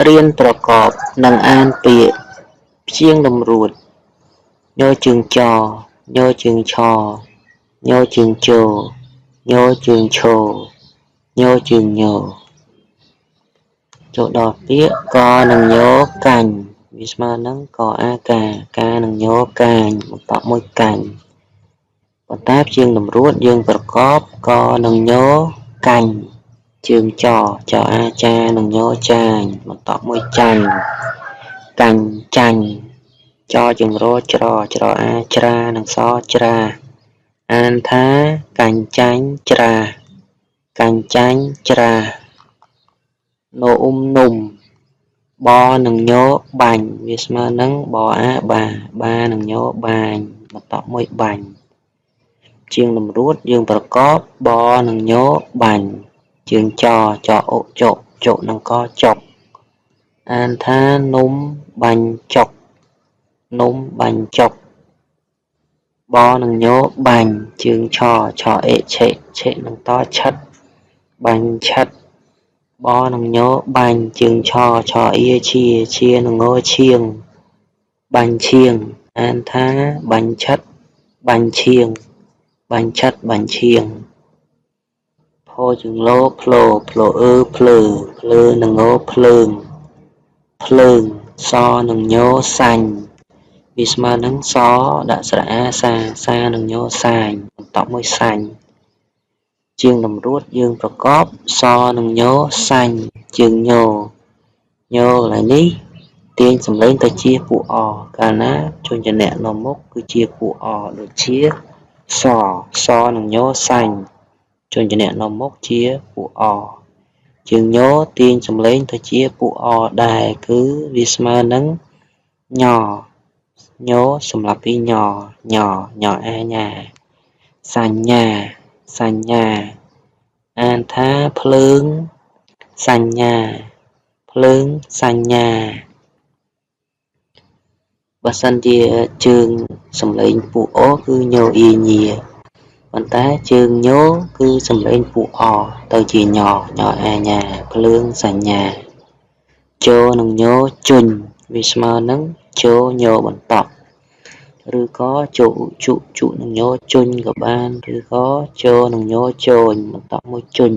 រៀនប្រកបនិងអានពាក្យព្យាង្គតម្រួតញជើងចញជើងឆញជើងជញជើងឈញជើងញចូលដល់ពាក្យកនិងញកាញ់វាស្មើនឹងកអាការនិងញកាញ់បន្តមួយកាញ់ប៉ុន្តែព្យាង្គតម្រួតយើងប្រកបកនិងញកាញ់ជើងចអាចានិងញចាញបន្តមួយចាញ់កាញ់ចាញ់ចជើងរច្រអាច្រានិងសច្រាអានថាកាញ់ចាញ់ច្រាកាញ់ចាញ់ច្រាននំបនិងញបាញ់វាស្មើនឹងបអាបានិងញបាញ់បន្តមួយបាញ់ជាងតម្រួតយើងប្រកបបនិងញបាញ់ជើងចអុចនិងកចុកអានថានំបាញ់ចុកនំបាញ់ចុកបនិងញបាញ់ជើងឆអេឆេនិងតឆិតបាញ់ឆិតបនិងញបាញ់ជើងឆអៀឈៀនិងងឈៀងបាញ់ឈៀងអានថាបាញ់ឆិតបាញ់ឈៀងបាញ់ឆិតបាញ់ឈៀងផជើងលោផ្លោភ្លើនិងងភ្លើងសនិងញសាញ់វាស្មើនឹងសដាក់ស្រៈអាសានិងញសាញបន្តមួយសាញ់ជាងតម្រួតយើងប្រកបសនិងញសាញ់ជើងញកន្លែងនេះទាញសំឡេងទៅជាពួកអកាលណាជញ្ជនៈនៅមុខគឺជាពួកអដូចជាសនិងញសាញ់ជញ្ជនៈនៅមុខជាពួកអជើងញទាញសំឡេងទៅជាពួកអដែរគឺវាស្មើនឹងញសម្រាប់ពីញអាញាសញ្ញាអានថាភ្លើងសញ្ញាបើសិនជាជើងសំឡេងពួកអគឺញញៀប៉ុន្តែជើងញគឺសំឡេងពួកអទៅជាញអាញាភ្លើងសញ្ញាចូលនិងញជុញវាស្មើនឹងចូលញបន្តឬក៏ជុនិងញជុញក៏បានឬក៏ចូលនិងញចូលបន្តមួយជុញ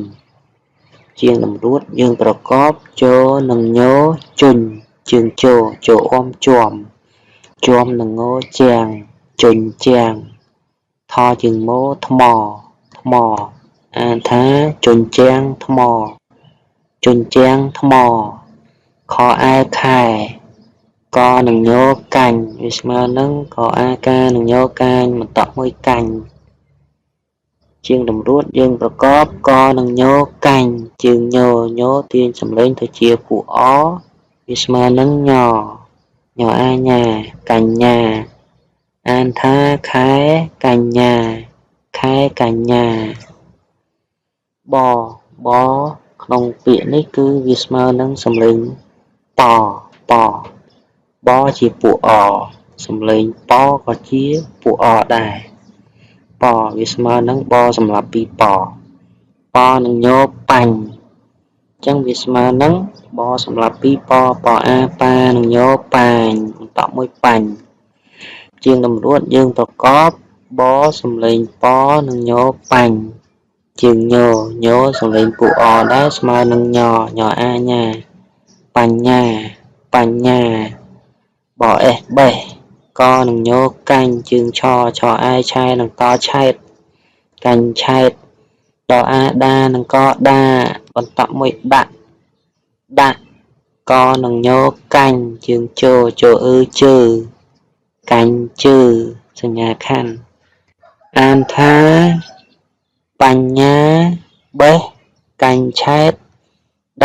ជាងតម្រួតយើងប្រកបចូលនិងញជុញជើងចូលអមជាំនិងងជាងជុញជាងថជើងមថ្មអានថាជុញជាងថ្មខឯខែកនិងញកាញ់វាស្មើនឹងកអាការនិងញកាញ់បន្តមួយកាញ់ជាងតម្រួតយើងប្រកបកនិងញកាញ់ជើងញទាញសំឡេងទៅជាពួកអវាស្មើនឹងញអាញាកញ្ញាអានថាខែកញ្ញាបក្នុងពាក្យនេះគឺវាស្មើនឹងសំឡេងបជាពួកអសំឡេងបក៏ជាពួកអដែរបវាស្មើនឹងបសម្រាប់ពីបនឹងញបាញ់អញ្ចឹងវាស្មើនឹងបសម្រាប់ពីពអាប៉ានិងញប៉ាញបន្តមួយបាញ់ជាងតម្រួតយើងប្រកបបសំឡេងពនិងញបាញ់ជាងញសំឡេងពួកអដែរស្មើនឹងញអាញាបញ្ញាបអេសបេះកនិងញកាញ់ជើងឆអាយឆែនិងតឆែតកាញ់ឆែតដអាដានិងកដាបន្តមួយដាក់កនិងញកាញ់ជើងជជើកាញ់ជើសញ្ញាខណ្ឌអានថាបញ្ញាបេះកាញ់ឆែត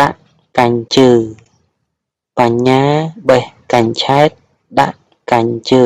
ដាក់កាញ់ជើបញ្ញាបេះកាញ់ឆែតដាក់កាញ់ជើ